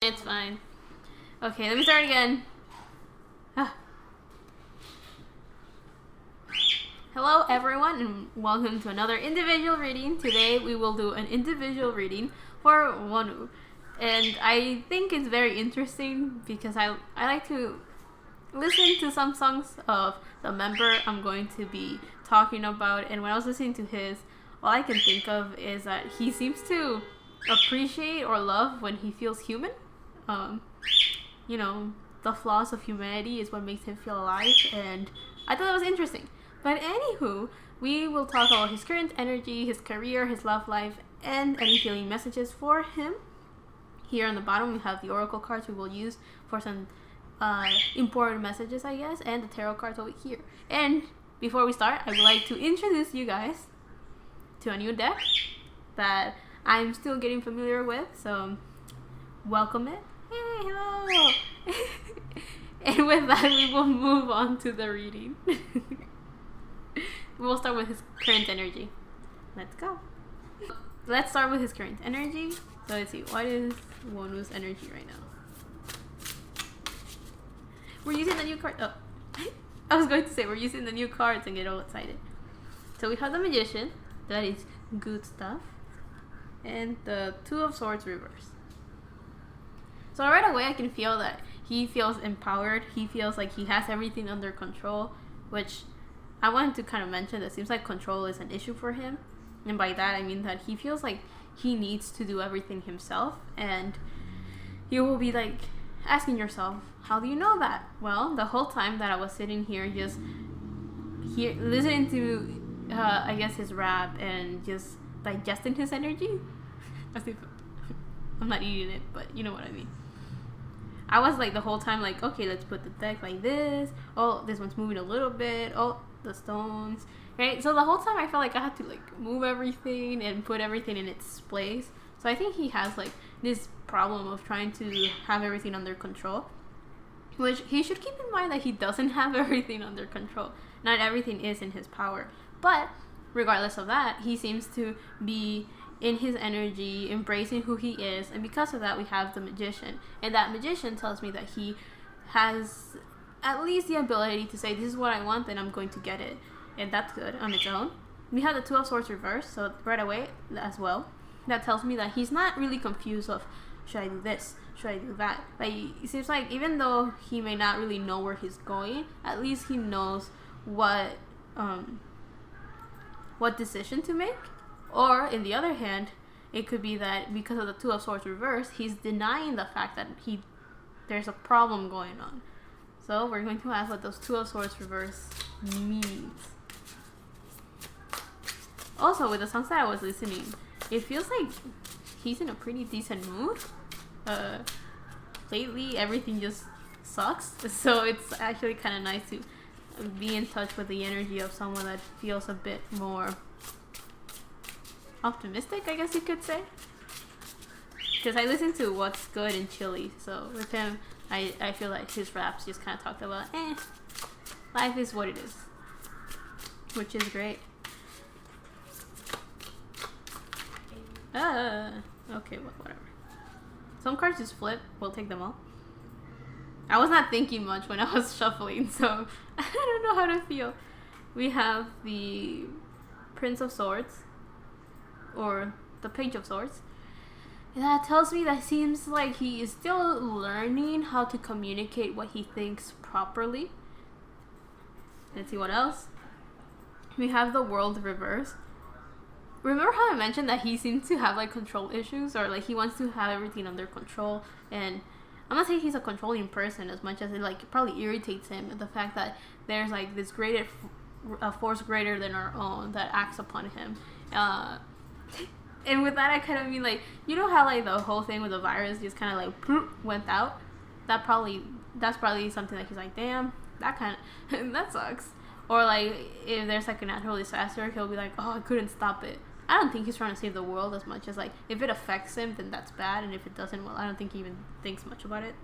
It's fine. Okay, let me start again. Hello everyone and welcome to another individual reading. Today we will do an individual reading for Wonwoo. And I think it's very interesting because I like to listen to some songs of the member I'm going to be talking about, and when I was listening to his, all I can think of is that he seems to appreciate or love when he feels human. You know, the flaws of humanity is what makes him feel alive, and I thought that was interesting. But anywho, we will talk about his current energy, his career, his love life, and any healing messages for him. Here on the bottom we have the oracle cards we will use for some important messages, I guess, and the tarot cards over here. And before we start, I would like to introduce you guys to a new deck that I'm still getting familiar with, so welcome it. Hey, hello! And with that, we will move on to the reading. We'll start with his current energy. Let's go. Let's start with his current energy. So let's see, what is Wonwoo's energy right now? We're using the new card. Oh, I was going to say we're using the new cards and get all excited. So we have the Magician. That is good stuff. And the Two of Swords reversed. So right away I can feel that he feels empowered. He feels like he has everything under control, which I wanted to kind of mention that it seems like control is an issue for him. And by that I mean that he feels like he needs to do everything himself, and you will be like asking yourself, how do you know that? Well, the whole time that I was sitting here just listening to I guess his rap and just digesting his energy. As if I'm not eating it, but you know what I mean. I was like the whole time like, okay, let's put the deck like this. Oh, this one's moving a little bit. Oh, the stones, right? So the whole time I felt like I had to like move everything and put everything in its place. So I think he has like this problem of trying to have everything under control, which he should keep in mind that he doesn't have everything under control. Not everything is in his power, but regardless of that, he seems to be in his energy, embracing who he is, and because of that we have the Magician, and that Magician tells me that he has at least the ability to say, this is what I want and I'm going to get it, and that's good on its own. We have the Two of Swords reversed, so right away as well that tells me that he's not really confused of, should I do this, should I do that? Like, it seems like even though he may not really know where he's going, at least he knows what decision to make. Or, in the other hand, it could be that because of the Two of Swords reversed, he's denying the fact that there's a problem going on. So, we're going to ask what those Two of Swords reversed means. Also, with the songs that I was listening, it feels like he's in a pretty decent mood. Lately, everything just sucks. So, it's actually kind of nice to be in touch with the energy of someone that feels a bit more optimistic, I guess you could say, because I listen to What's Good in Chile, so with him I feel like his raps just kind of talked about life is what it is, which is great. Okay, whatever. Some cards just flip, we'll take them all. I was not thinking much when I was shuffling, so I don't know how to feel. We have the Prince of Swords, or the Page of Swords. And that tells me that seems like he is still learning how to communicate what he thinks properly. Let's see what else. We have the World reverse. Remember how I mentioned that he seems to have like control issues, or like he wants to have everything under control? And I'm not saying he's a controlling person as much as it like probably irritates him, the fact that there's like this a force greater than our own that acts upon him. And with that I kind of mean like, you know how like the whole thing with the virus just kind of like went out? That's probably something that he's like, damn, that sucks. Or like if there's like a natural disaster, he'll be like, oh, I couldn't stop it. I don't think he's trying to save the world as much as like, if it affects him then that's bad, and if it doesn't, well, I don't think he even thinks much about it.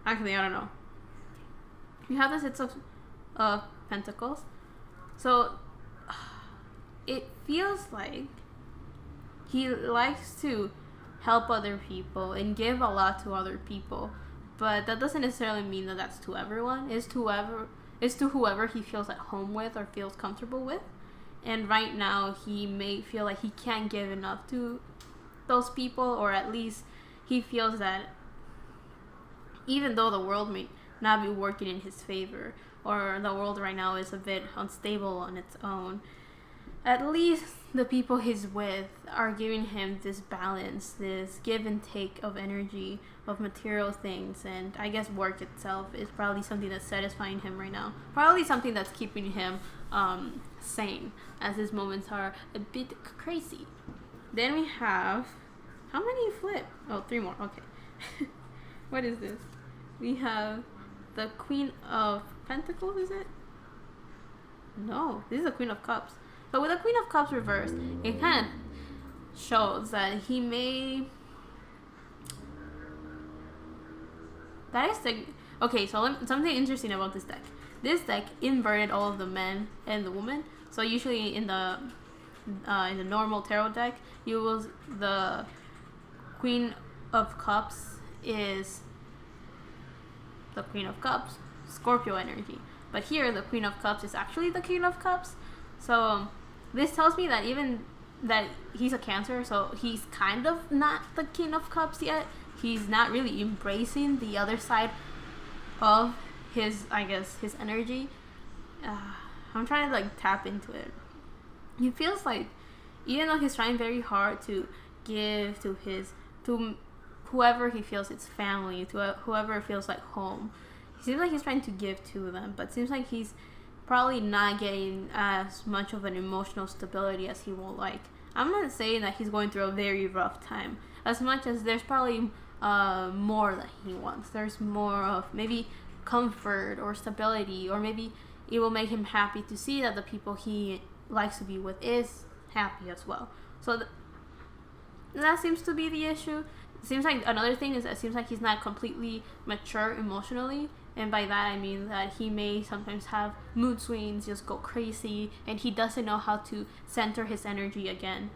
Actually, I don't know. You have the Six of Pentacles. So it feels like he likes to help other people and give a lot to other people. But that doesn't necessarily mean that that's to everyone. It's to whoever he feels at home with or feels comfortable with. And right now he may feel like he can't give enough to those people, or at least he feels that even though the world may not be working in his favor, or the world right now is a bit unstable on its own, at least the people he's with are giving him this balance, this give and take of energy, of material things, and I guess work itself is probably something that's satisfying him right now. Probably something that's keeping him sane, as his moments are a bit crazy. Then we have, how many flip? Oh, 3 more, okay. What is this? We have the Queen of Pentacles, is it? No, this is the Queen of Cups. But with the Queen of Cups reversed, it kind of shows that he may... That is the... Okay, so something interesting about this deck. This deck inverted all of the men and the women. So usually in the normal tarot deck, the Queen of Cups is the Queen of Cups, Scorpio energy. But here, the Queen of Cups is actually the King of Cups. So this tells me that even that he's a Cancer, so he's kind of not the King of Cups yet. He's not really embracing the other side of his, I guess, his energy. I'm trying to like tap into it. He feels like, even though he's trying very hard to give to whoever he feels it's family, to whoever feels like home, he seems like he's trying to give to them, but seems like he's probably not getting as much of an emotional stability as he would like. I'm not saying that he's going through a very rough time, as much as there's probably more that he wants. There's more of maybe comfort or stability, or maybe it will make him happy to see that the people he likes to be with is happy as well. So that seems to be the issue. It seems like another thing is that it seems like he's not completely mature emotionally, and by that I mean that he may sometimes have mood swings, just go crazy, and he doesn't know how to center his energy again.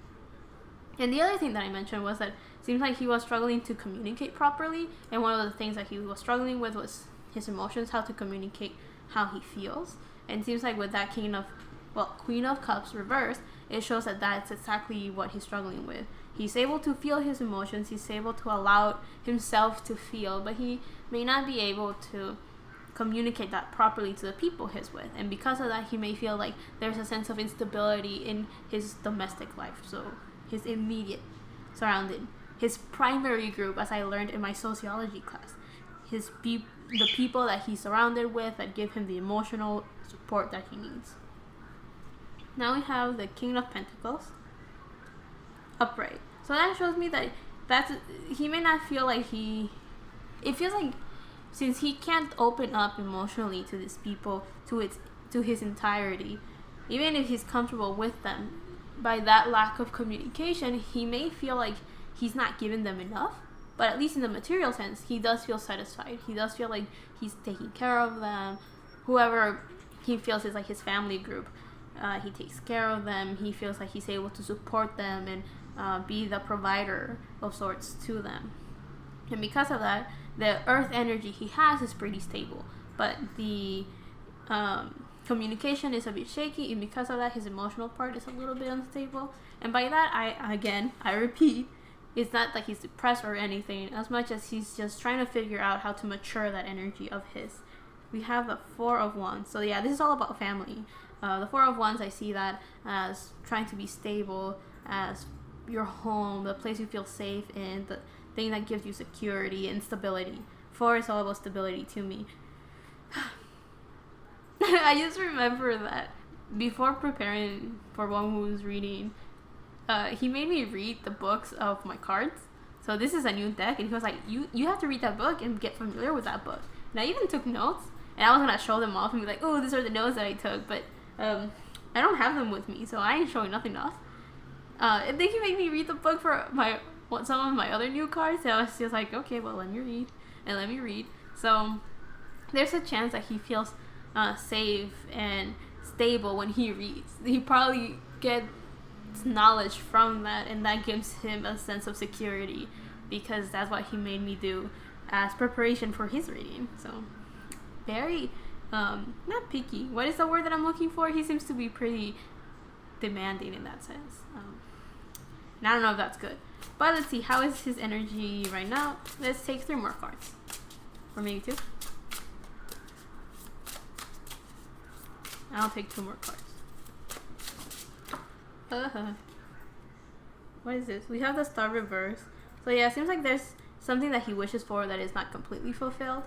And the other thing that I mentioned was that it seems like he was struggling to communicate properly, and one of the things that he was struggling with was his emotions, how to communicate how he feels. And it seems like with that Queen of Cups reversed, it shows that that's exactly what he's struggling with. He's able to feel his emotions, he's able to allow himself to feel, but he may not be able to communicate that properly to the people he's with. And because of that, he may feel like there's a sense of instability in his domestic life, so his immediate surrounding, his primary group, as I learned in my sociology class, the people that he's surrounded with that give him the emotional support that he needs. Now we have the King of Pentacles upright. So that shows me that he may not feel like it feels like, since he can't open up emotionally to these people to his entirety, even if he's comfortable with them, by that lack of communication, he may feel like he's not giving them enough. But at least in the material sense, he does feel satisfied. He does feel like he's taking care of them. Whoever he feels is like his family group, he takes care of them. He feels like he's able to support them and be the provider of sorts to them. And because of that, the earth energy he has is pretty stable. But the communication is a bit shaky, and because of that, his emotional part is a little bit unstable. And by that, I repeat, it's not like he's depressed or anything, as much as he's just trying to figure out how to mature that energy of his. We have the Four of Wands. So yeah, this is all about family. The Four of Wands, I see that as trying to be stable, as your home, the place you feel safe in, the thing that gives you security and stability. Four is all about stability to me. I just remember that before preparing for Wonwoo's reading, he made me read the books of my cards. So this is a new deck, and he was like, you have to read that book and get familiar with that book. And I even took notes, and I was gonna show them off and be like, oh, these are the notes that I took, but I don't have them with me, so I ain't showing nothing off. And then he made me read the book for some of my other new cards, so I was just like, okay, well, let me read. So there's a chance that he feels safe and stable when he reads. He probably get knowledge from that, and that gives him a sense of security because that's what he made me do as preparation for his reading. So very not picky. What is the word that I'm looking for? He seems to be pretty demanding in that sense. And I don't know if that's good, but let's see, how is his energy right now? Let's take 3 more cards, or maybe 2. I'll take 2 more cards. What is this? We have the Star reverse. So yeah, it seems like there's something that he wishes for that is not completely fulfilled.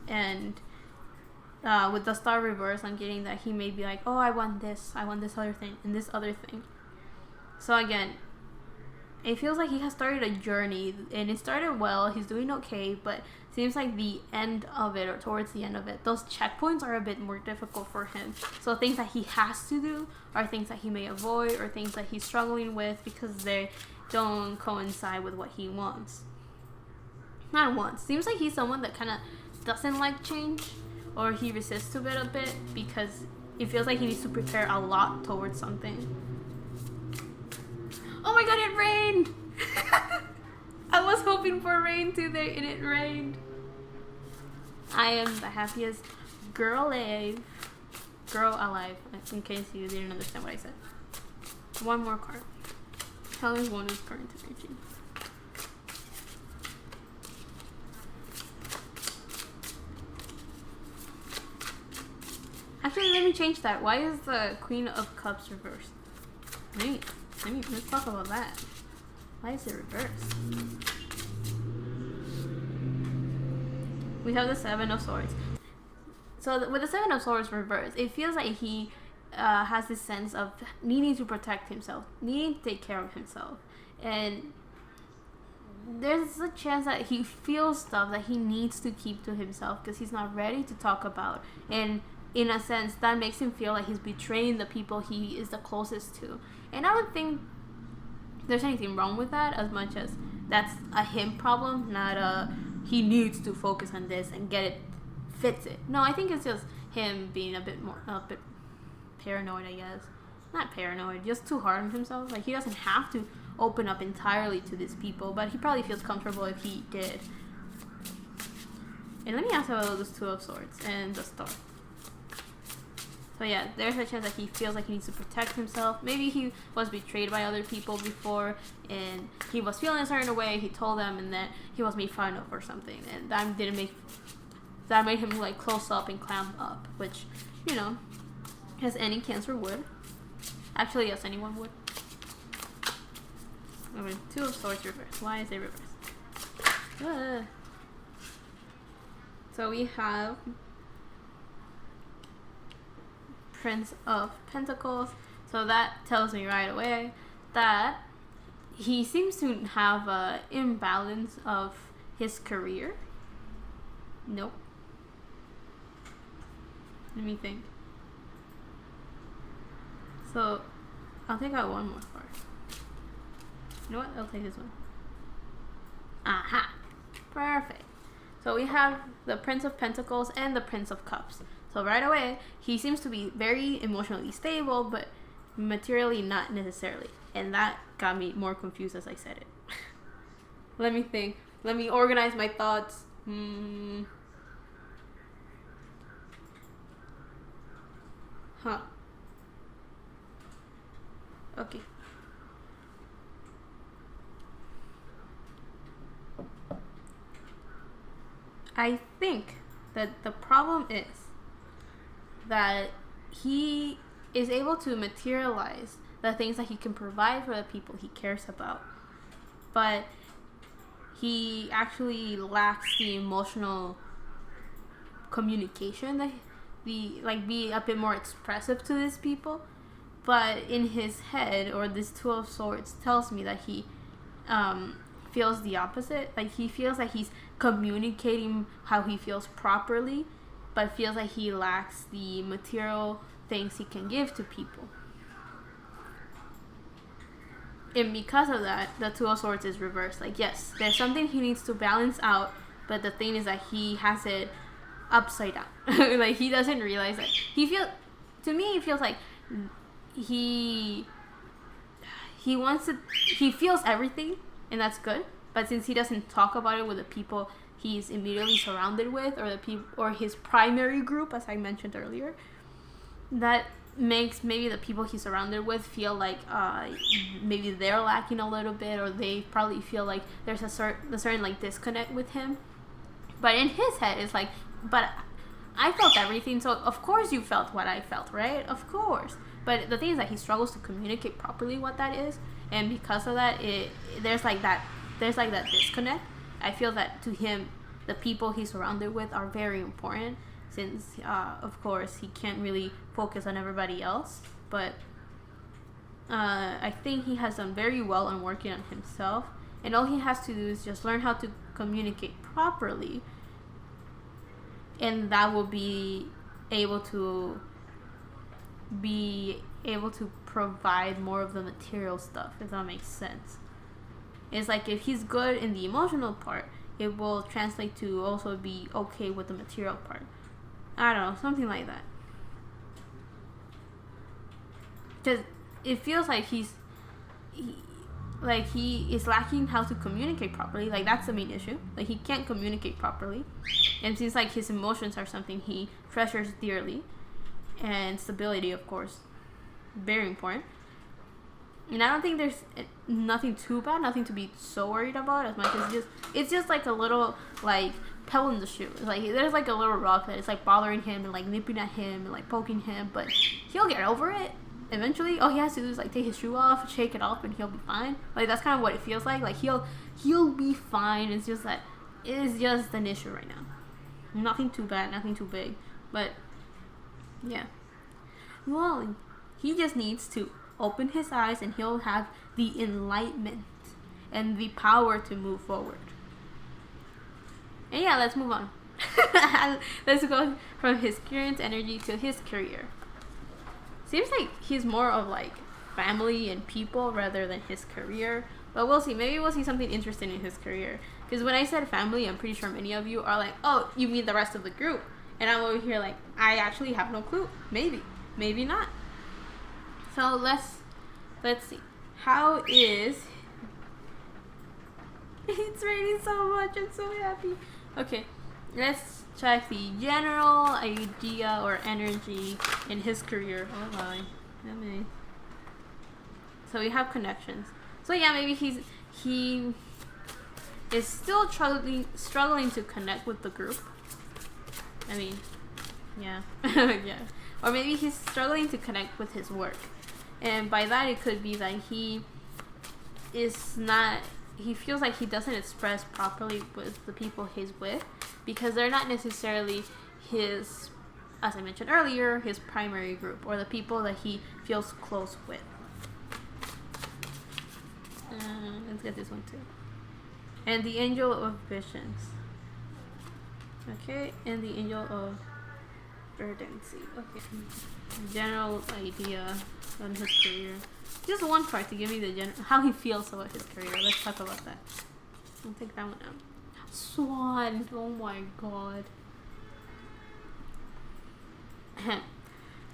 And with the Star reverse, I'm getting that he may be like, oh, I want this other thing, and this other thing. So again, it feels like he has started a journey, and it started well. He's doing okay, but seems like the end of it, or towards the end of it, those checkpoints are a bit more difficult for him. So things that he has to do are things that he may avoid, or things that he's struggling with because they don't coincide with what he wants. Not wants. Seems like he's someone that kind of doesn't like change, or he resists to it a bit because it feels like he needs to prepare a lot towards something. Oh my god, it rained! I was hoping for rain today, and it rained. I am the happiest girl alive, in case you didn't understand what I said. 1 more card. How is Wonwoo's current energy? Actually, let me change that. Why is the Queen of Cups reversed? Let's talk about that. Why is it reversed? We have the 7 of Swords. So with the 7 of Swords reversed, it feels like he has this sense of needing to protect himself, needing to take care of himself. And there's a chance that he feels stuff that he needs to keep to himself because he's not ready to talk about. And in a sense, that makes him feel like he's betraying the people he is the closest to. And I don't think there's anything wrong with that, as much as that's a him problem, not a he needs to focus on this and get it, fits it. No, I think it's just him being a bit paranoid, I guess. Not paranoid, just too hard on himself. Like, he doesn't have to open up entirely to these people, but he probably feels comfortable if he did. And let me ask about those 2 of Swords and the Star. So yeah, there's a chance that he feels like he needs to protect himself. Maybe he was betrayed by other people before, and he was feeling a certain way. He told them, and then he was made fun of or something, and that made him like close up and clam up, which, you know, as any Cancer would. Actually, yes, anyone would. I mean, 2 of Swords reversed. Why is it reversed? So we have Prince of Pentacles. So that tells me right away that he seems to have an imbalance of his career. Nope. Let me think. So I'll take out 1 more card. You know what? I'll take this one. Aha! Perfect. So we have the Prince of Pentacles and the Prince of Cups. So right away, he seems to be very emotionally stable, but materially not necessarily. And that got me more confused as I said it. Let me think. Let me organize my thoughts. Huh. Okay. I think that the problem is that he is able to materialize the things that he can provide for the people he cares about, but he actually lacks the emotional communication that be a bit more expressive to these people. But in his head, or this 2 of Swords tells me that he feels the opposite. Like, he feels like he's communicating how he feels properly, but feels like he lacks the material things he can give to people. And because of that, the 2 of Swords is reversed. Like, yes, there's something he needs to balance out, but the thing is that he has it upside down. Like, he doesn't realize that. To me, it feels like he he feels everything, and that's good. But since he doesn't talk about it with the people he's immediately surrounded with, or the people, or his primary group, as I mentioned earlier, that makes maybe the people he's surrounded with feel like maybe they're lacking a little bit, or they probably feel like there's a certain like disconnect with him. But in his head, it's like, but I felt everything, so of course you felt what I felt, right? Of course. But the thing is that he struggles to communicate properly what that is, and because of that, there's like that disconnect. I feel that to him, the people he's surrounded with are very important, since of course he can't really focus on everybody else. But I think he has done very well on working on himself, and all he has to do is just learn how to communicate properly, and that will be able to provide more of the material stuff, if that makes sense. It's like if he's good in the emotional part, it will translate to also be okay with the material part. I don't know, something like that. Because it feels like he is lacking how to communicate properly. Like, that's the main issue. Like, he can't communicate properly, and it seems like his emotions are something he treasures dearly, and stability, of course, very important. And I don't think there's nothing too bad, nothing to be so worried about, as much as it's just like a little like pebble in the shoe. It's like there's like a little rock that is like bothering him and like nipping at him and like poking him, but he'll get over it eventually. All he has to do is like take his shoe off, shake it off, and he'll be fine. Like, that's kind of what it feels like. Like, he'll be fine. It's just that it is just an issue right now. Nothing too bad, nothing too big, but yeah. Well, he just needs to open his eyes, and he'll have the enlightenment and the power to move forward. And yeah, let's move on. Let's go from his current energy to his career. Seems like he's more of like family and people rather than his career, but we'll see. Maybe we'll see something interesting in his career, because when I said family, I'm pretty sure many of you are like, oh, you mean the rest of the group, and I'm over here like, I actually have no clue. Maybe not. So let's see. How is... It's raining so much. I'm so happy. Okay, let's check the general idea or energy in his career. Oh my. So we have connections. So yeah, maybe he is still struggling to connect with the group. I mean, yeah. Yeah. Or maybe he's struggling to connect with his work. And by that, it could be that he feels like he doesn't express properly with the people he's with, because they're not necessarily his, as I mentioned earlier, his primary group, or the people that he feels close with. Let's get this one too. And the Angel of Visions. Okay, and the Angel of Urgency. Okay. General idea on his career. Just one part to give me the how he feels about his career. Let's talk about that. I'll take that one out. Swan. Oh my god.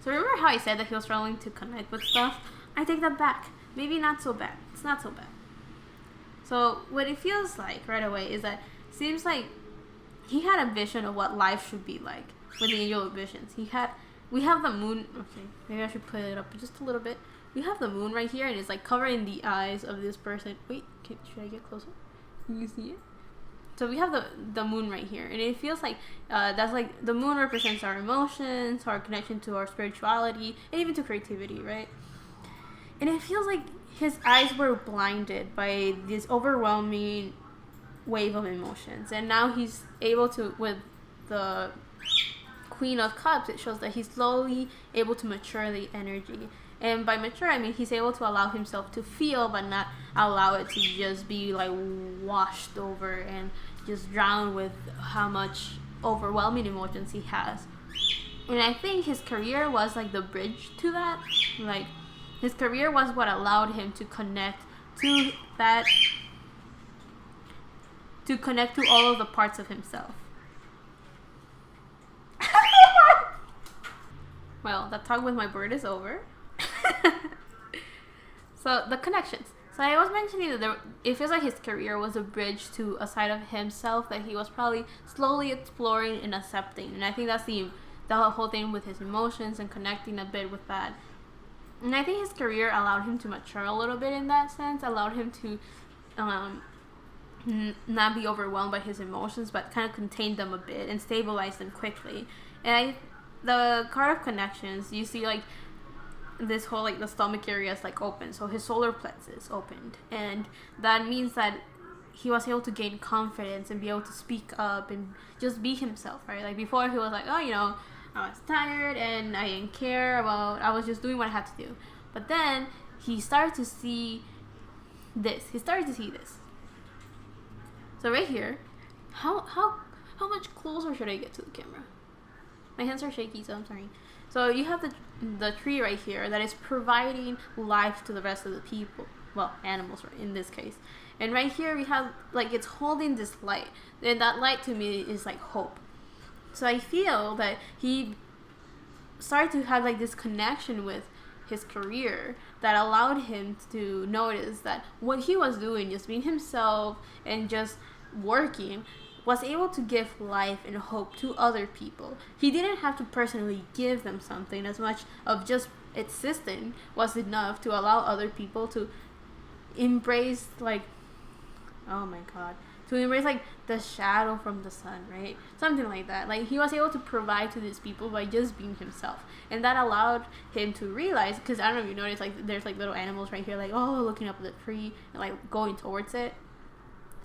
So remember how I said that he was struggling to connect with stuff? I take that back. Maybe not so bad. It's not so bad. So what it feels like right away is that it seems like he had a vision of what life should be like with the Angel of Visions. We have the moon. Okay, maybe I should put it up just a little bit. We have the moon right here, and it's like covering the eyes of this person. Wait, should I get closer? Can you see it? So we have the moon right here, and it feels like that's like the moon represents our emotions, our connection to our spirituality, and even to creativity, right? And it feels like his eyes were blinded by this overwhelming wave of emotions, and now he's able to, with the Queen of Cups, it shows that he's slowly able to mature the energy. And by mature, I mean he's able to allow himself to feel, but not allow it to just be like washed over and just drown with how much overwhelming emotions he has. And I think his career was like the bridge to that. Like, his career was what allowed him to connect to that, to connect to all of the parts of himself. Well, that talk with my bird is over. So the connections. So I was mentioning that it feels like his career was a bridge to a side of himself that he was probably slowly exploring and accepting. And I think that's the whole thing with his emotions and connecting a bit with that. And I think his career allowed him to mature a little bit in that sense, allowed him to not be overwhelmed by his emotions, but kind of contain them a bit and stabilize them quickly. And the card of connections, you see like this whole like the stomach area is like open, so his solar plexus opened, and that means that he was able to gain confidence and be able to speak up and just be himself, right? Like before he was like, oh, you know, I was tired and I didn't care about, I was just doing what I had to do. But then he started to see this. So right here, how much closer should I get to the camera? My hands are shaky, so I'm sorry. So you have the tree right here that is providing life to the rest of the people. Well, animals right, in this case. And right here we have, like, it's holding this light. And that light to me is like hope. So I feel that he started to have like this connection with his career that allowed him to notice that what he was doing, just being himself and just working, was able to give life and hope to other people. He didn't have to personally give them something, as much of just existing was enough to allow other people to embrace, like, oh my god, to embrace like the shadow from the sun, right? Something like that. Like he was able to provide to these people by just being himself, and that allowed him to realize, because I don't know if you notice, like there's like little animals right here, like, oh, looking up at the tree and like going towards it.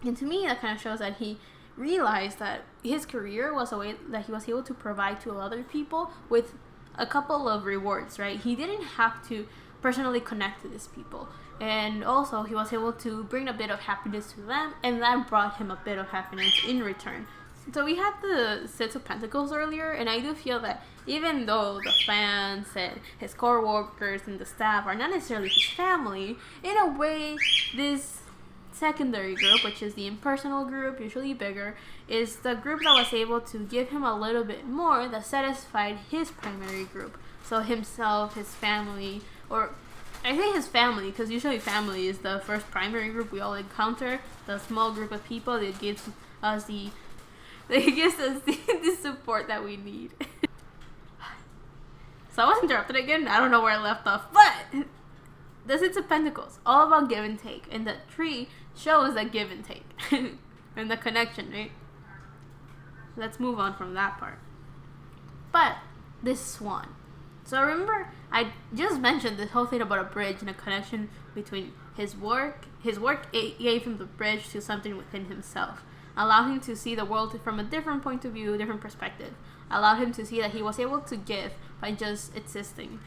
And to me that kind of shows that he realized that his career was a way that he was able to provide to other people with a couple of rewards, right? He didn't have to personally connect to these people, and also he was able to bring a bit of happiness to them, and that brought him a bit of happiness in return. So we had the Six of Pentacles earlier, and I do feel that even though the fans and his core workers and the staff are not necessarily his family, in a way this secondary group, which is the impersonal group, usually bigger, is the group that was able to give him a little bit more that satisfied his primary group. So himself, his family, or I say his family because usually family is the first primary group we all encounter, the small group of people that gives us the support that we need. So I was interrupted again. I don't know where I left off, but the Six of Pentacles, all about give and take, and the tree shows that give and take and the connection, right? Let's move on from that part. But this swan. So remember, I just mentioned this whole thing about a bridge and a connection between his work. His work gave him the bridge to something within himself, allowed him to see the world from a different point of view, a different perspective, allowed him to see that he was able to give by just existing.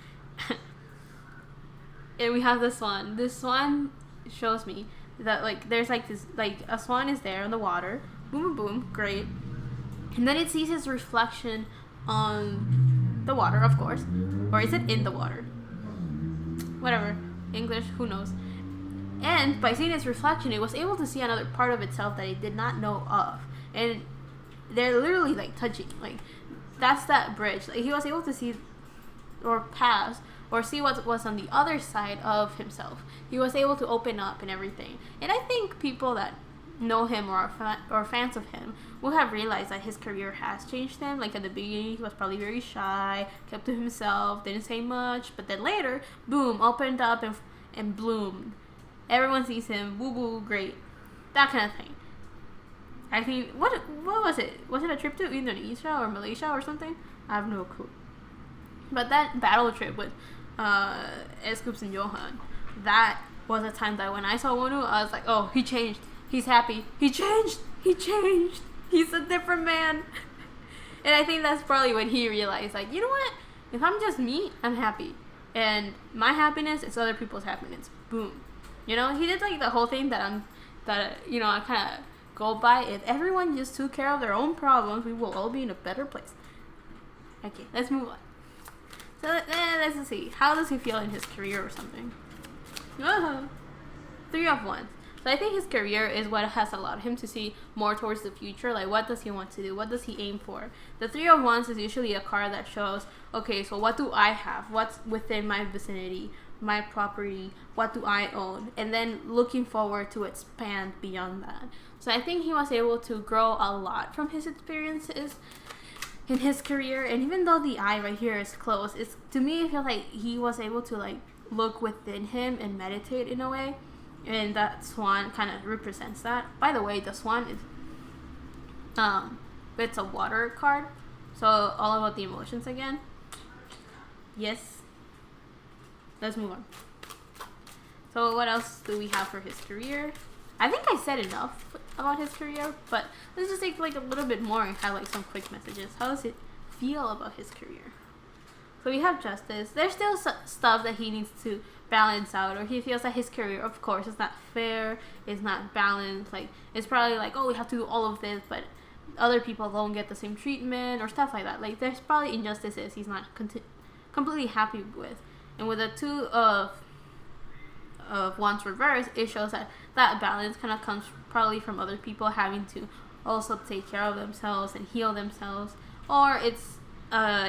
And we have the swan. This swan shows me that, like, there's like this, like, a swan is there in the water, boom, boom, boom, great, and then it sees his reflection on the water, of course, or is it in the water? Whatever, English, who knows? And by seeing its reflection, it was able to see another part of itself that it did not know of, and they're literally like touching. Like that's that bridge. Like he was able to see or pass or see what was on the other side of himself. He was able to open up and everything. And I think people that know him or are fans of him will have realized that his career has changed him. Like at the beginning, he was probably very shy, kept to himself, didn't say much. But then later, boom, opened up and bloomed. Everyone sees him, woo woo, great. That kind of thing. I think, what was it? Was it a trip to Indonesia or Malaysia or something? I have no clue. But that battle trip with Scoops and Johan, that was a time that when I saw Wonwoo, I was like, oh, he changed. He's happy. He changed. He's a different man. And I think that's probably when he realized, like, you know what? If I'm just me, I'm happy. And my happiness is other people's happiness. Boom. You know, he did like the whole thing that I kind of go by. If everyone just took care of their own problems, we will all be in a better place. Okay, let's move on. So let's see. How does he feel in his career or something? Three of Wands. So I think his career is what has allowed him to see more towards the future. Like, what does he want to do? What does he aim for? The Three of Wands is usually a card that shows, okay, so what do I have? What's within my vicinity? my property, what do I own, and then looking forward to expand beyond that. So I think he was able to grow a lot from his experiences in his career. And even though the eye right here is closed, it's, to me, I feel like he was able to like look within him and meditate in a way, and that swan kind of represents that. By the way, the swan is it's a water card, so all about the emotions again. Yes, let's move on. So what else do we have for his career? I think I said enough about his career, but let's just take like a little bit more and have like some quick messages. How does it feel about his career? So we have justice. There's still stuff that he needs to balance out, or he feels that his career, of course, is not fair, is not balanced. Like, it's probably like, oh, we have to do all of this, but other people don't get the same treatment or stuff like that. Like, there's probably injustices he's not completely happy with. And with the two of wands reversed, it shows that that balance kind of comes probably from other people having to also take care of themselves and heal themselves, or it's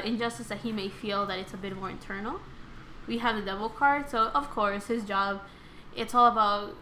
injustice that he may feel that it's a bit more internal. We have the devil card, so of course his job, it's all about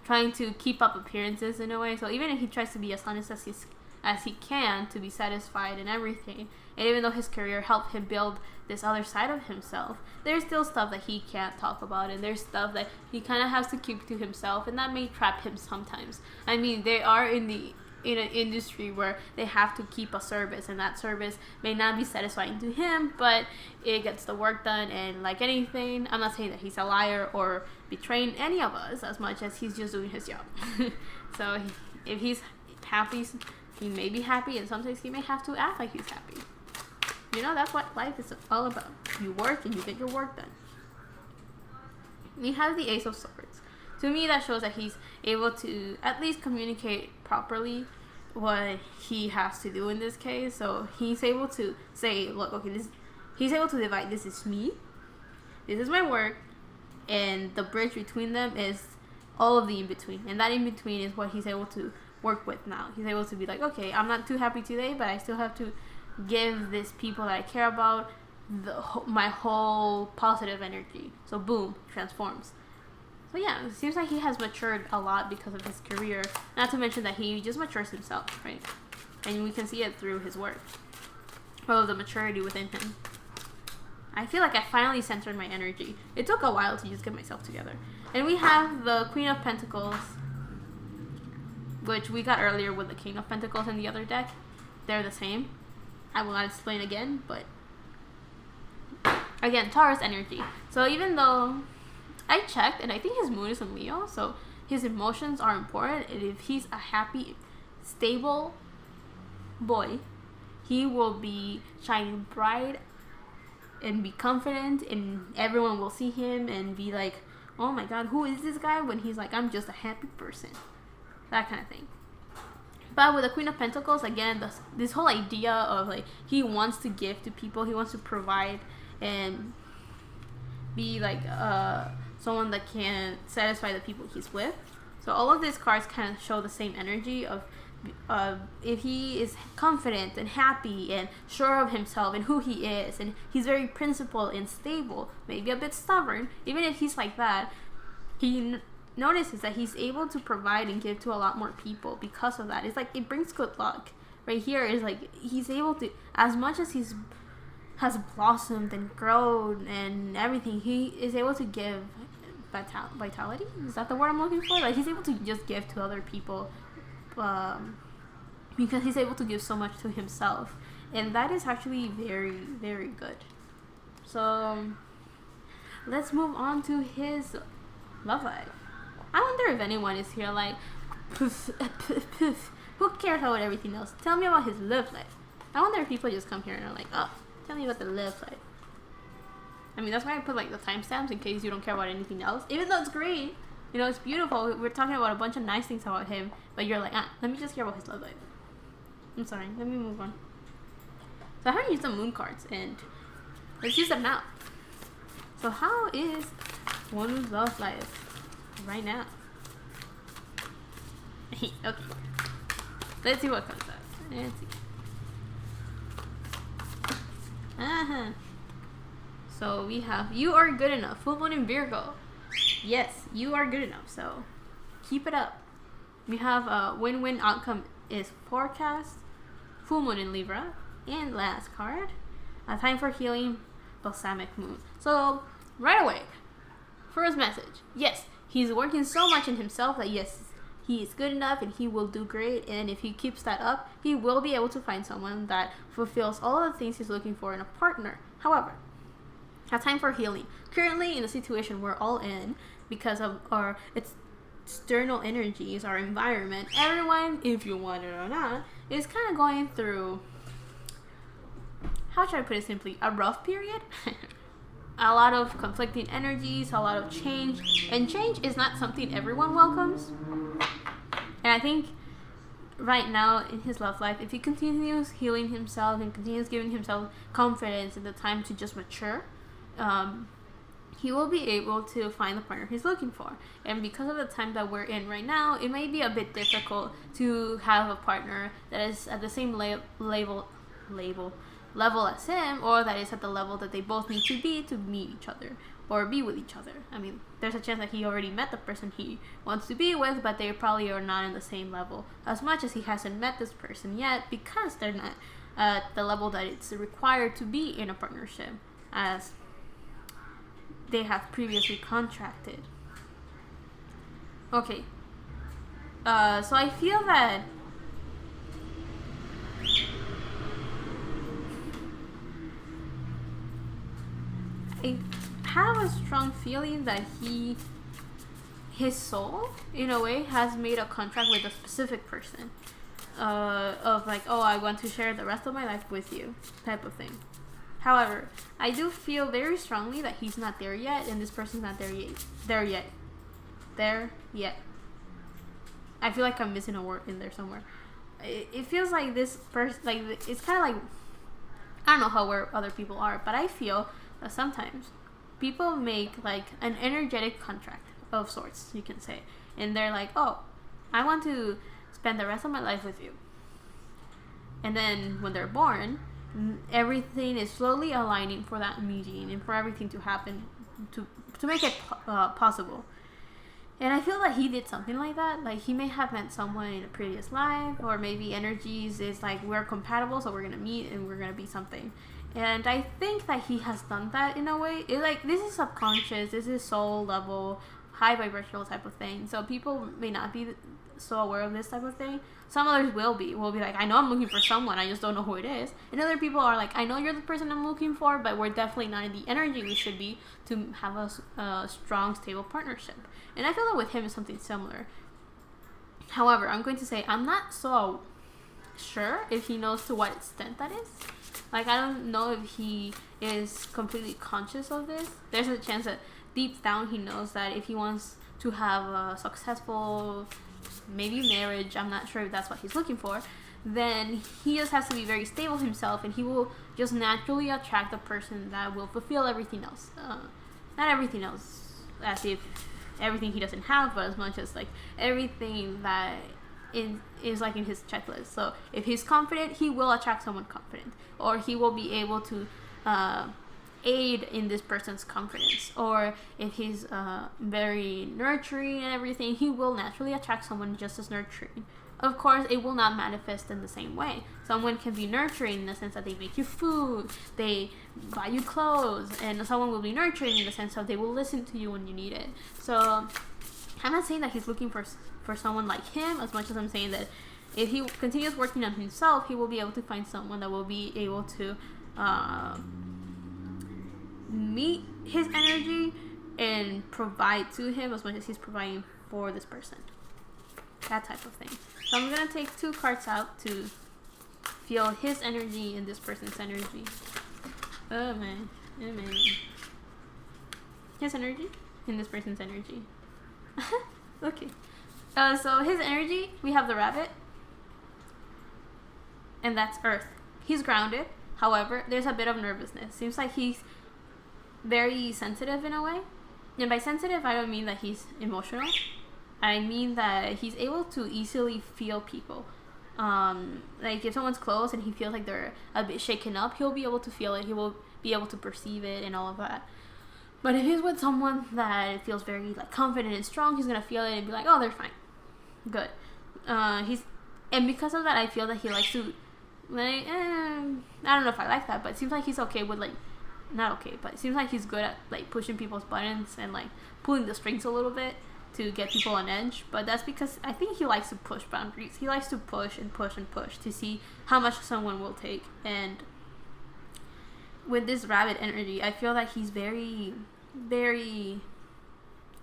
trying to keep up appearances in a way. So even if he tries to be as honest as he can to be satisfied and everything, and even though his career helped him build this other side of himself, there's still stuff that he can't talk about, and there's stuff that he kind of has to keep to himself, and that may trap him sometimes. I mean, they are in an industry where they have to keep a service, and that service may not be satisfying to him, but it gets the work done. And like anything, I'm not saying that he's a liar or betraying any of us, as much as he's just doing his job. So if he's happy, he may be happy, and sometimes he may have to act like he's happy. You know, that's what life is all about. You work and you get your work done. We have the Ace of Swords. To me, that shows that he's able to at least communicate properly what he has to do in this case. So he's able to say, look, okay, he's able to divide, this is me, this is my work, and the bridge between them is all of the in-between. And that in-between is what he's able to work with now. He's able to be like, okay, I'm not too happy today, but I still have to give these people that I care about my whole positive energy. So boom, transforms. So yeah, it seems like he has matured a lot because of his career. Not to mention that he just matures himself, right? And we can see it through his work. All of the maturity within him. I feel like I finally centered my energy. It took a while to just get myself together. And we have the Queen of Pentacles, which we got earlier with the King of Pentacles in the other deck. They're the same. I will not explain again, but again, Taurus energy. So even though I checked, and I think his moon is in Leo, so his emotions are important. And if he's a happy, stable boy, he will be shining bright and be confident, and everyone will see him and be like, oh my god, who is this guy? When he's like, I'm just a happy person. That kind of thing. But with the Queen of Pentacles, again, this whole idea of like, he wants to give to people, he wants to provide and be like someone that can satisfy the people he's with. So all of these cards kind of show the same energy of if he is confident and happy and sure of himself and who he is, and he's very principled and stable, maybe a bit stubborn, even if he's like that, he notices that he's able to provide and give to a lot more people because of that. It's like, it brings good luck. Right here is like, he's able to, as much as he's has blossomed and grown and everything, he is able to give vitality. Is that the word I'm looking for? Like, he's able to just give to other people because he's able to give so much to himself, and that is actually very, very good. So let's move on to his love life. I wonder if anyone is here like, poof, poof, poof. Who cares about everything else? Tell me about his love life. I wonder if people just come here and are like, oh, tell me about the love life. I mean, that's why I put like the timestamps in case you don't care about anything else. Even though it's great, you know, it's beautiful. We're talking about a bunch of nice things about him, but you're like, let me just hear about his love life. I'm sorry, let me move on. So I haven't used the moon cards, and let's use them now. So how is Wonwoo's love life right now? Okay. Let's see what comes out. Let's see. So we have you are good enough. Full moon in Virgo. Yes, you are good enough. So keep it up. We have a win-win outcome is forecast. Full moon in Libra. And last card, a time for healing, balsamic moon. So right away, first message. Yes, he's working so much in himself that yes, he is good enough and he will do great. And if he keeps that up, he will be able to find someone that fulfills all of the things he's looking for in a partner. However, a time for healing. Currently, in the situation we're all in, because of our external energies, our environment, everyone, if you want it or not, is kind of going through, how should I put it simply, a rough period. A lot of conflicting energies, a lot of change, and change is not something everyone welcomes. And I think right now in his love life, if he continues healing himself and continues giving himself confidence and the time to just mature, he will be able to find the partner he's looking for. And because of the time that we're in right now, it may be a bit difficult to have a partner that is at the same level as him, or that is at the level that they both need to meet each other or be with each other. I mean, there's a chance that he already met the person he wants to be with, but they probably are not in the same level as much, as he hasn't met this person yet because they're not at the level that it's required to be in a partnership as they have previously contracted. Okay. So I feel that I have a strong feeling that his soul, in a way, has made a contract with a specific person. Of like, oh, I want to share the rest of my life with you, type of thing. However, I do feel very strongly that he's not there yet, and this person's not there yet. I feel like I'm missing a word in there somewhere. It feels like this person, like, it's kind of like, I don't know how where other people are, but I feel that sometimes people make like an energetic contract of sorts, you can say, and they're like, oh, I want to spend the rest of my life with you. And then when they're born, everything is slowly aligning for that meeting and for everything to happen to make it possible. And I feel that he did something like that. Like, he may have met someone in a previous life, or maybe energies is like, we're compatible, so we're gonna meet and we're gonna be something. And I think that he has done that in a way. It, like, this is subconscious, this is soul level, high vibrational type of thing. So people may not be so aware of this type of thing. Some others will be like, I know I'm looking for someone, I just don't know who it is. And other people are like, I know you're the person I'm looking for, but we're definitely not in the energy we should be to have a strong, stable partnership. And I feel that with him is something similar. However, I'm going to say I'm not so sure if he knows to what extent that is. Like, I don't know if he is completely conscious of this. There's a chance that deep down he knows that if he wants to have a successful, maybe marriage, I'm not sure if that's what he's looking for, then he just has to be very stable himself, and he will just naturally attract the person that will fulfill everything else. Not everything else as if everything he doesn't have, but as much as like everything that is like in his checklist. So if he's confident, he will attract someone confident, or he will be able to aid in this person's confidence. Or if he's very nurturing and everything, he will naturally attract someone just as nurturing. Of course, it will not manifest in the same way. Someone can be nurturing in the sense that they make you food, they buy you clothes, and someone will be nurturing in the sense that they will listen to you when you need it. So I'm not saying that he's looking for someone like him, as much as I'm saying that if he continues working on himself, he will be able to find someone that will be able to meet his energy and provide to him as much as he's providing for this person. That type of thing. So I'm going to take 2 cards out to feel his energy and this person's energy. Oh man. His energy and this person's energy. Okay. So his energy, we have the rabbit. And that's Earth. He's grounded. However, there's a bit of nervousness. Seems like he's very sensitive in a way. And by sensitive, I don't mean that he's emotional. I mean that he's able to easily feel people. Like if someone's close and he feels like they're a bit shaken up, he'll be able to feel it. He will be able to perceive it and all of that. But if he's with someone that feels very like confident and strong, he's gonna feel it and be like, oh, they're fine, good. And because of that, I feel that he likes to, like, I don't know if I like that, but it seems like he's okay with, like, not okay, but it seems like he's good at, like, pushing people's buttons and, like, pulling the strings a little bit to get people on edge. But that's because I think he likes to push boundaries. He likes to push and push and push to see how much someone will take. And with this rabbit energy, I feel that he's very, very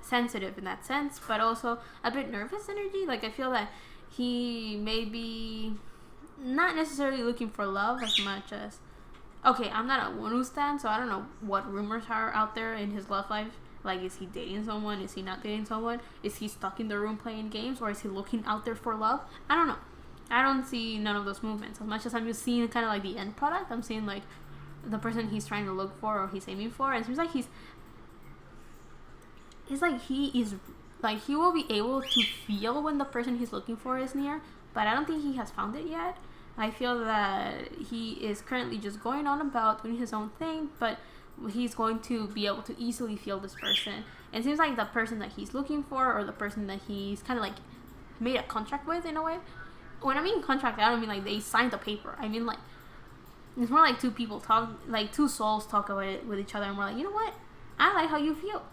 sensitive in that sense, but also a bit nervous energy. Like, I feel that he may be not necessarily looking for love as much as, okay, I'm not a Wonwoo stan, so I don't know what rumors are out there in his love life. Like, is he dating someone? Is he not dating someone? Is he stuck in the room playing games? Or is he looking out there for love? I don't know. I don't see none of those movements. As much as I'm just seeing kind of like the end product, I'm seeing like the person he's trying to look for or he's aiming for. And it seems like he will be able to feel when the person he's looking for is near, but I don't think he has found it yet. I feel that he is currently just going on about doing his own thing, but he's going to be able to easily feel this person. And it seems like the person that he's looking for, or the person that he's kind of like made a contract with in a way. When I mean contract, I don't mean like they signed the paper. I mean like it's more like two people talk, like two souls talk about it with each other, and we're like, you know what? I like how you feel.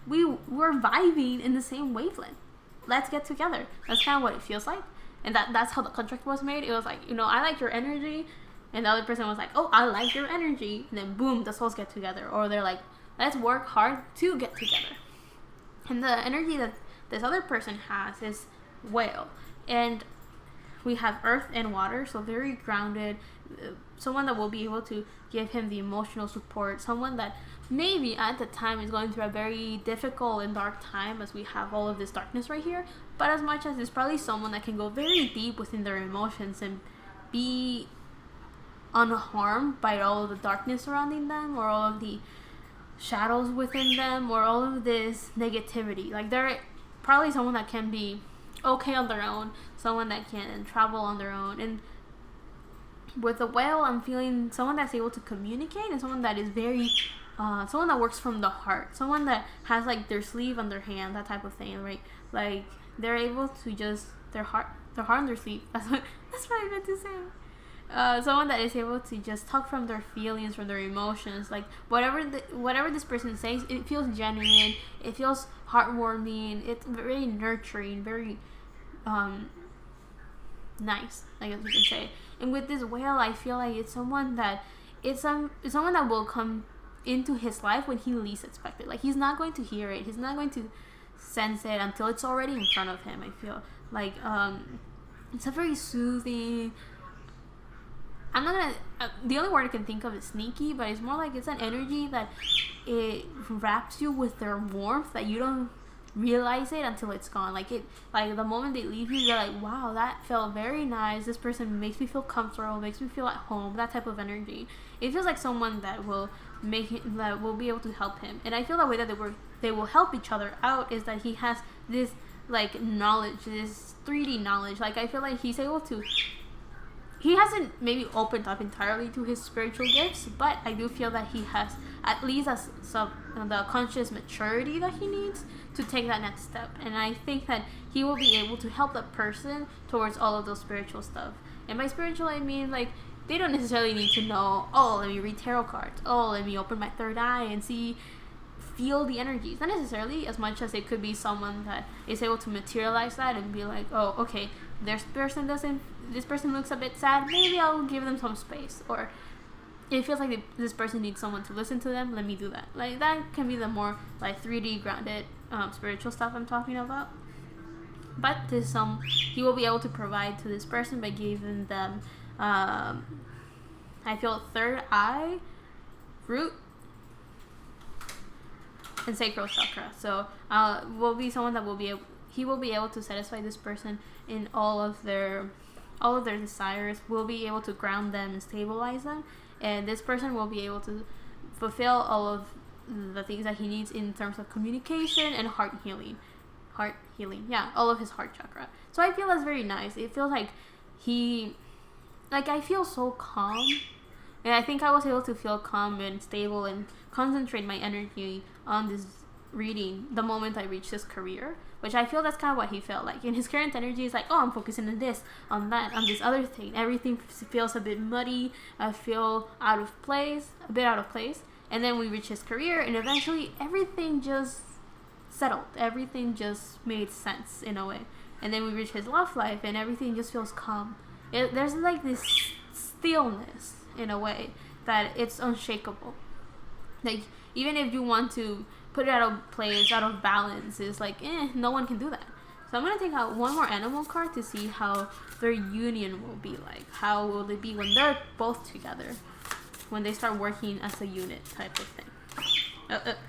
We're vibing in the same wavelength. Let's get together. That's kind of what it feels like. And that's how the contract was made. It was like, you know, I like your energy. And the other person was like, oh, I like your energy. And then boom, the souls get together. Or they're like, let's work hard to get together. And the energy that this other person has is whale. And we have earth and water, so very grounded. Someone that will be able to give him the emotional support. Someone that maybe at the time is going through a very difficult and dark time, as we have all of this darkness right here. But as much as it's probably someone that can go very deep within their emotions and be unharmed by all of the darkness surrounding them, or all of the shadows within them, or all of this negativity. Like, they're probably someone that can be okay on their own, someone that can travel on their own. And with the whale, I'm feeling someone that's able to communicate, and someone that is very someone that works from the heart, someone that has like their sleeve on their hand, that type of thing, right? Like, they're able to just their heart on their sleeve. That's what I meant to say. Someone that is able to just talk from their feelings, from their emotions. Like, whatever this person says, it feels genuine. It feels heartwarming. It's very nurturing, very nice, I guess you can say. And with this whale, I feel like it's someone that someone that will come into his life when he least expected. Like, he's not going to hear it. He's not going to sense it until it's already in front of him. I feel like it's a very soothing. I'm not gonna. The only word I can think of is sneaky, but it's more like it's an energy that it wraps you with their warmth that you don't realize it until it's gone. Like the moment they leave you, you're like, wow, that felt very nice. This person makes me feel comfortable, makes me feel at home. That type of energy. It feels like someone that will be able to help him. And I feel the way that they will help each other out is that he has this like knowledge, this 3D knowledge. Like, I feel like he's able to. He hasn't maybe opened up entirely to his spiritual gifts, but I do feel that he has at least the conscious maturity that he needs to take that next step. And I think that he will be able to help that person towards all of those spiritual stuff. And by spiritual, I mean, like, they don't necessarily need to know, oh, let me read tarot cards. Oh, let me open my third eye and feel the energies. Not necessarily, as much as it could be someone that is able to materialize that and be like, oh, okay, this person looks a bit sad, maybe I'll give them some space. Or it feels like this person needs someone to listen to them, let me do that. Like, that can be the more like 3D grounded spiritual stuff I'm talking about. But he will be able to provide to this person by giving them I feel third eye, root, and sacral chakra. So will be someone that he will be able to satisfy this person in all of their desires. Will be able to ground them and stabilize them, and this person will be able to fulfill all of the things that he needs in terms of communication and heart healing. Yeah, all of his heart chakra. So I feel that's very nice. It feels like he, like, I feel so calm. And I think I was able to feel calm and stable and concentrate my energy on this reading the moment I reached his career, which I feel that's kind of what he felt like. In his current energy is like, oh, I'm focusing on this, on that, on this other thing. Everything feels a bit muddy. I feel a bit out of place. And then we reach his career, and eventually everything just settled. Everything just made sense in a way. And then we reach his love life, and everything just feels calm. There's like this stillness in a way that it's unshakable. Like, even if you want to put it out of place, out of balance, it's like, no one can do that. So I'm going to take out one more animal card to see how their union will be like. How will they be when they're both together? When they start working as a unit type of thing.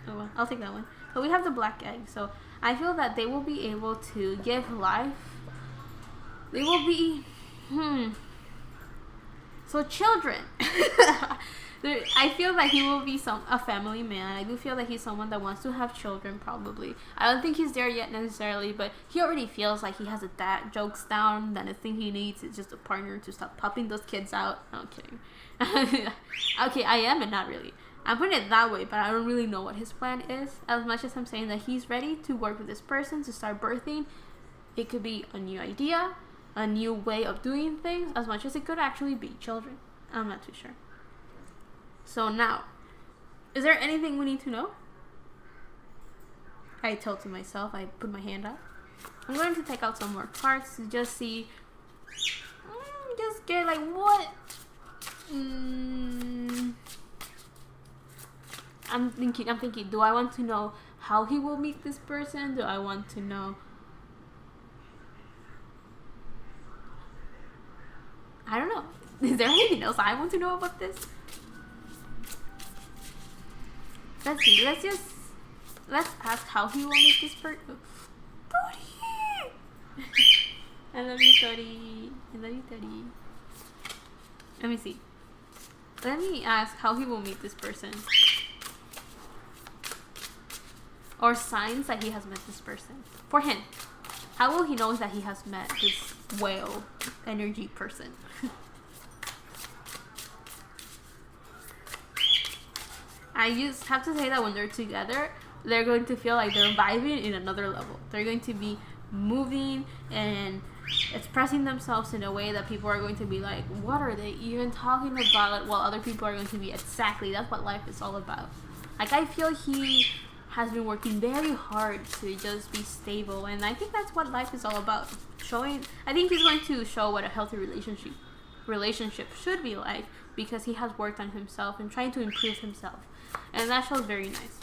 Well, I'll take that one. So we have the black egg. So I feel that they will be able to give life. They will be... So children. I feel that he will be a family man. I do feel that he's someone that wants to have children, probably. I don't think he's there yet necessarily, but he already feels like he has a dad jokes down. That the thing he needs is just a partner to stop popping those kids out. No, I'm kidding. Okay, I am, and not really. I'm putting it that way, but I don't really know what his plan is. As much as I'm saying that he's ready to work with this person to start birthing, it could be a new idea, a new way of doing things, as much as it could actually be children. I'm not too sure. So now, is there anything we need to know? I told to myself, I put my hand up. I'm going to take out some more cards to just see, just get like what? I'm thinking, do I want to know how he will meet this person? Do I want to know? I don't know. Is there anything else I want to know about this? Let's see. Let's ask how he will meet this person. Tori! I love you, Tori. I love you, Tori. Let me see. Let me ask how he will meet this person. Or signs that he has met this person. For him. How will he know that he has met this whale energy person? I just have to say that when they're together, they're going to feel like they're vibing in another level. They're going to be moving and expressing themselves in a way that people are going to be like, what are they even talking about? While other people are going to be, exactly, that's what life is all about. Like, I feel he has been working very hard to just be stable, and I think that's what life is all about. I think he's going to show what a healthy relationship should be like, because he has worked on himself and trying to improve himself. And that shows very nice.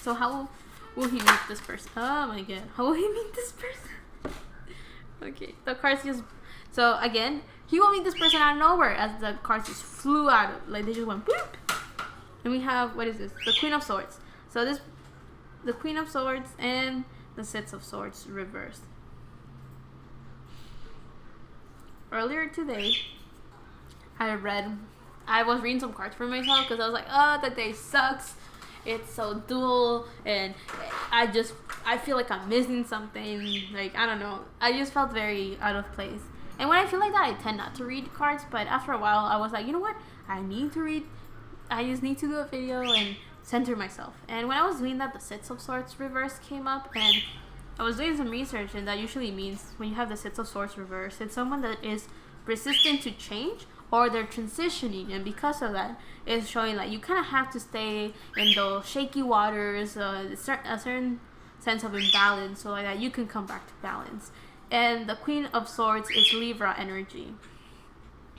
So how will he meet this person? Oh my god. How will he meet this person? Okay. The cards just... So again, he will meet this person out of nowhere as the cards just flew out of... Like they just went boop. And we have... What is this? The Queen of Swords. So this... The Queen of Swords and the Six of Swords reversed. Earlier today, I was reading some cards for myself because I was like, oh, that day sucks. It's so dual, and I feel like I'm missing something. Like, I don't know. I just felt very out of place. And when I feel like that, I tend not to read cards, but after a while, I was like, you know what? I need to read. I just need to do a video and center myself. And when I was doing that, the Six of Swords reverse came up, and I was doing some research, and that usually means when you have the Six of Swords reverse, it's someone that is resistant to change, or they're transitioning, and because of that, it's showing that you kind of have to stay in those shaky waters, a certain sense of imbalance, so that you can come back to balance. And the Queen of Swords is Libra energy.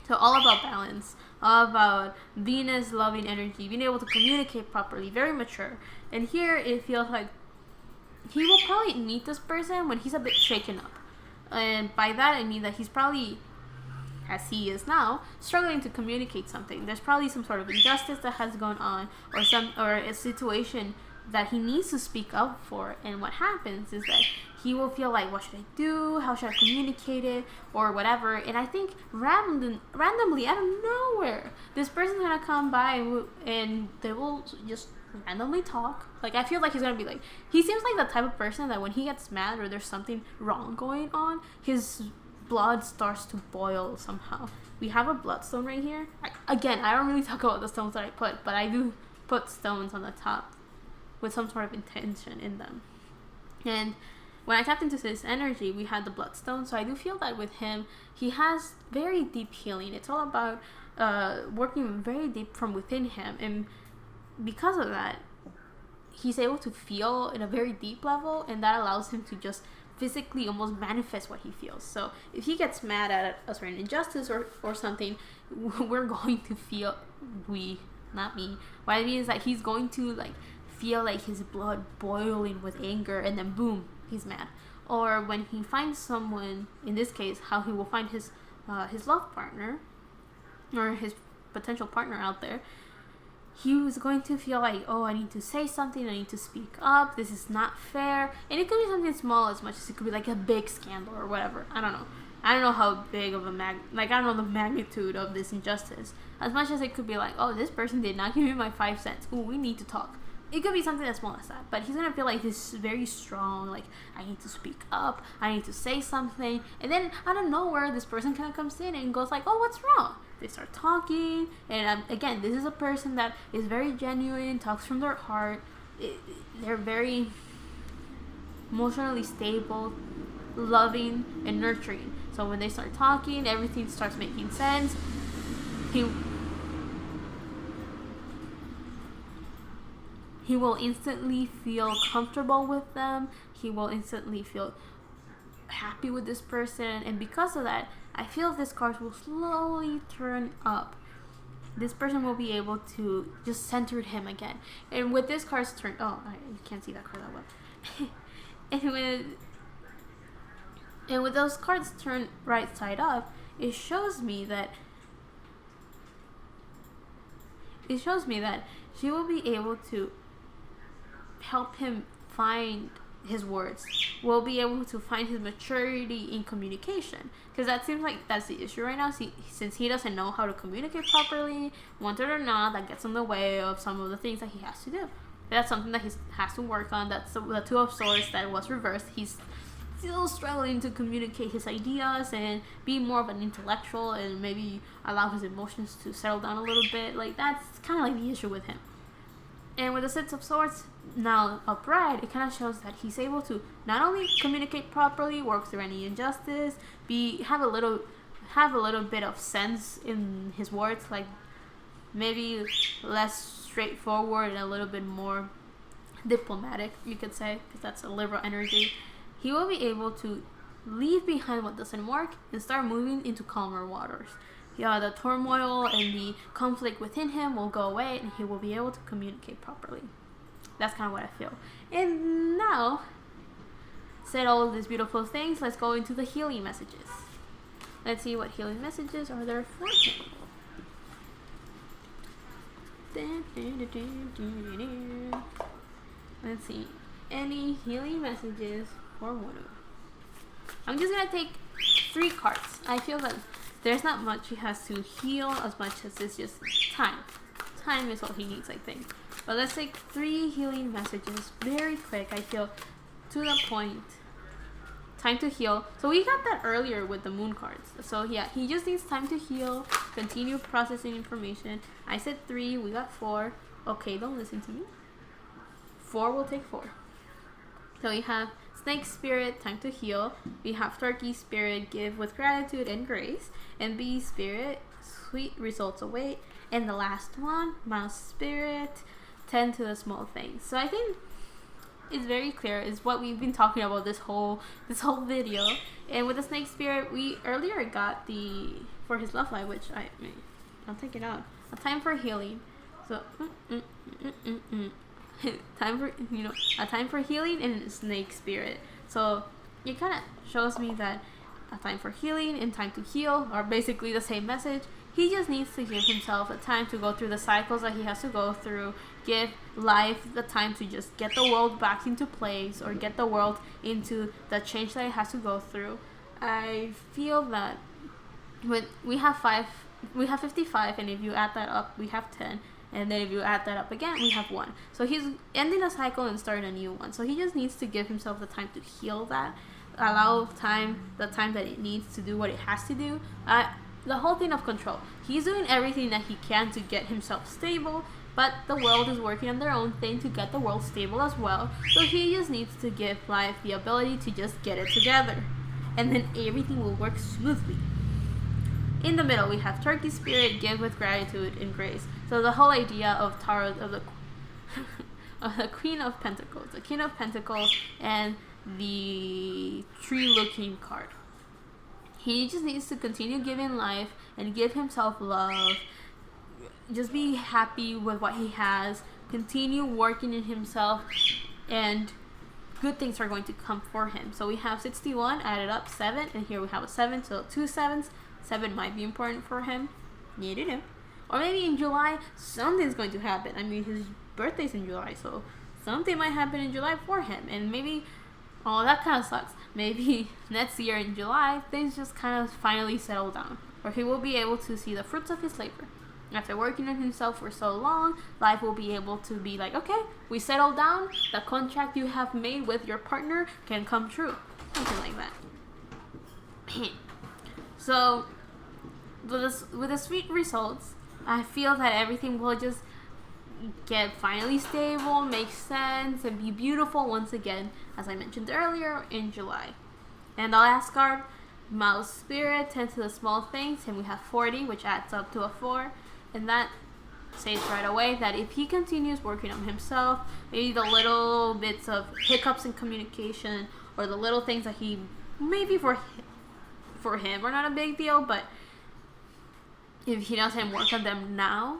So all about balance, all about Venus loving energy, being able to communicate properly, very mature. And here it feels like he will probably meet this person when he's a bit shaken up. And by that I mean that he's probably, as he is now, struggling to communicate something. There's probably some sort of injustice that has gone on, or a situation that he needs to speak up for. And what happens is that he will feel like, what should I do? How should I communicate it? Or whatever. And I think randomly, out of nowhere, this person's gonna come by and they will just randomly talk. Like, I feel like he's gonna be like, he seems like the type of person that when he gets mad or there's something wrong going on, his blood starts to boil somehow. We have a bloodstone right here. Again, I don't really talk about the stones that I put, but I do put stones on the top with some sort of intention in them. And when I tapped into this energy, we had the bloodstone. So I do feel that with him, he has very deep healing. It's all about working very deep from within him. And because of that, he's able to feel in a very deep level, and that allows him to just physically almost manifest what he feels. So if he gets mad at a certain injustice or something, we're going to feel, not me, what I mean is that he's going to like feel like his blood boiling with anger, and then boom, he's mad. Or when he finds someone, in this case, how he will find his love partner or his potential partner out there, he was going to feel like, oh, I need to say something, I need to speak up, this is not fair. And it could be something small as much as it could be like a big scandal or whatever. I don't know how big of a I don't know the magnitude of this injustice. As much as it could be like, oh, this person did not give me my 5 cents. Ooh, we need to talk. It could be something as small as that, but he's gonna feel like this very strong, like, I need to speak up, I need to say something, and then out of nowhere, this person kind of comes in and goes like, oh, what's wrong? They start talking, and again, this is a person that is very genuine, talks from their heart, they're very emotionally stable, loving, and nurturing. So when they start talking, everything starts making sense. He will instantly feel comfortable with them. He will instantly feel happy with this person. And because of that, I feel this card will slowly turn up. This person will be able to just center him again. And with this card's turn... Oh, you can't see that card that well. and with those cards turned right side up, it shows me that she will be able to help him find his words. We'll be able to find his maturity in communication, because that seems like that's the issue right now. Since he doesn't know how to communicate properly, want it or not, that gets in the way of some of the things that he has to do. That's something that he has to work on. That's the Two of Swords that was reversed. He's still struggling to communicate his ideas and be more of an intellectual, and maybe allow his emotions to settle down a little bit. Like, that's kind of like the issue with him. And with the Six of Swords now upright, it kind of shows that he's able to not only communicate properly, work through any injustice, have a little bit of sense in his words, like maybe less straightforward and a little bit more diplomatic, you could say, because that's a Libra energy. He will be able to leave behind what doesn't work and start moving into calmer waters. Yeah, the turmoil and the conflict within him will go away, and he will be able to communicate properly. That's kind of what I feel. And now, said all of these beautiful things, let's go into the healing messages. Let's see what healing messages are there for him. Let's see. Any healing messages for Wonwoo? I'm just going to take 3 cards. I feel that there's not much he has to heal as much as it's just time. Time is all he needs, I think. But let's take 3 healing messages very quick. I feel to the point. Time to heal. So we got that earlier with the moon cards. So yeah, he just needs time to heal, continue processing information. I said 3, we got 4. Okay, don't listen to me. 4 will take 4. So we have Snake Spirit, time to heal. We have Turkey Spirit, give with gratitude and grace. And Bee Spirit, sweet results await. And the last one, Mouse Spirit, tend to the small things. So I think it's very clear. It's what we've been talking about this whole video. And with the Snake Spirit, we earlier got for his love life, which I'll take it out. A time for healing. So a time for healing and Snake Spirit. So it kind of shows me that a time for healing and time to heal are basically the same message. He just needs to give himself the time to go through the cycles that he has to go through, give life the time to just get the world back into place, or get the world into the change that it has to go through. I feel that when we have 55, and if you add that up, we have 10. And then if you add that up again, we have 1. So he's ending a cycle and starting a new one. So he just needs to give himself the time to heal that. allow the time that it needs to do what it has to do. The whole thing of control. He's doing everything that he can to get himself stable, but the world is working on their own thing to get the world stable as well. So he just needs to give life the ability to just get it together, and then everything will work smoothly. In the middle, we have Turkey Spirit, give with gratitude and grace. So the whole idea of Tarot of the of the Queen of Pentacles, the King of Pentacles, and the tree-looking card. He just needs to continue giving life and give himself love. Just be happy with what he has. Continue working in himself, and good things are going to come for him. So we have 61 added up 7, and here we have a 7, so 2 7s. 7 might be important for him. You know. Or maybe in July something's going to happen. I mean, his birthday's in July, so something might happen in July for him. And maybe, oh, that kind of sucks. Maybe next year in July things just kind of finally settle down, or he will be able to see the fruits of his labor. After working on himself for so long, life will be able to be like, okay, we settled down. The contract you have made with your partner can come true. Something like that. So, with the sweet results, I feel that everything will just get finally stable, make sense, and be beautiful once again, as I mentioned earlier, in July. And the last card, Mouse Spirit, tend to the small things, and we have 40, which adds up to a 4. And that says right away that if he continues working on himself, maybe the little bits of hiccups in communication, or the little things that he maybe for him are not a big deal, but if he doesn't work on them now,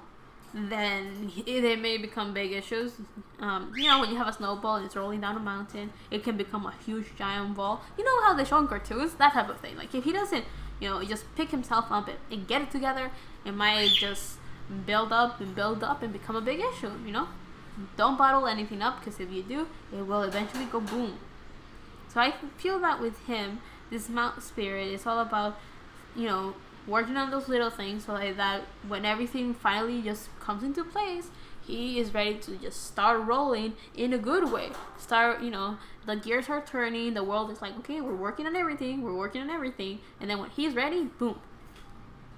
then they may become big issues. When you have a snowball and it's rolling down a mountain, it can become a huge giant ball. You know how they show in cartoons? That type of thing. Like, if he doesn't, just pick himself up and get it together, it might just build up and become a big issue, Don't bottle anything up, because if you do, it will eventually go boom. So I feel that with him, this Mount Spirit is all about, working on those little things, so that when everything finally just comes into place, he is ready to just start rolling in a good way. The gears are turning, the world is like, okay, we're working on everything, and then when he's ready, boom.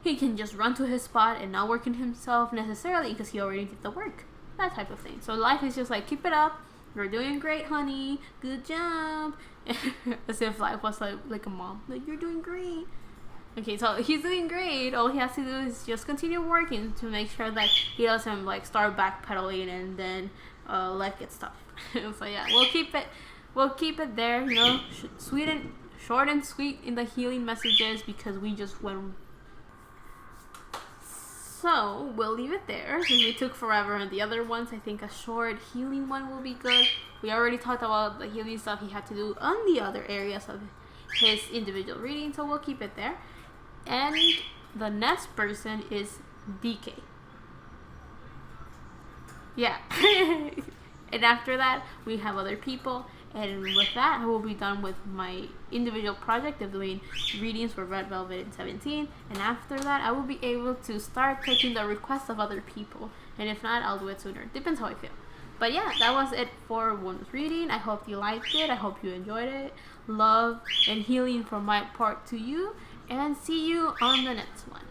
He can just run to his spot and not work on himself necessarily, because he already did the work. That type of thing. So life is just like, keep it up, you're doing great, honey, good job. As if life was like a mom, like, you're doing great. Okay, so he's doing great. All he has to do is just continue working to make sure that he doesn't start backpedaling and then life gets tough. So yeah, we'll keep it there. Sweet and short and sweet in the healing messages, because we just went. So we'll leave it there, since we took forever on the other ones. I think a short healing one will be good. We already talked about the healing stuff he had to do on the other areas of his individual reading, so we'll keep it there. And the next person is DK. Yeah. And after that, we have other people. And with that, I will be done with my individual project of doing readings for Red Velvet in 17. And after that, I will be able to start taking the requests of other people. And if not, I'll do it sooner. Depends how I feel. But yeah, that was it for Wonwoo's reading. I hope you liked it. I hope you enjoyed it. Love and healing from my part to you. And see you on the next one.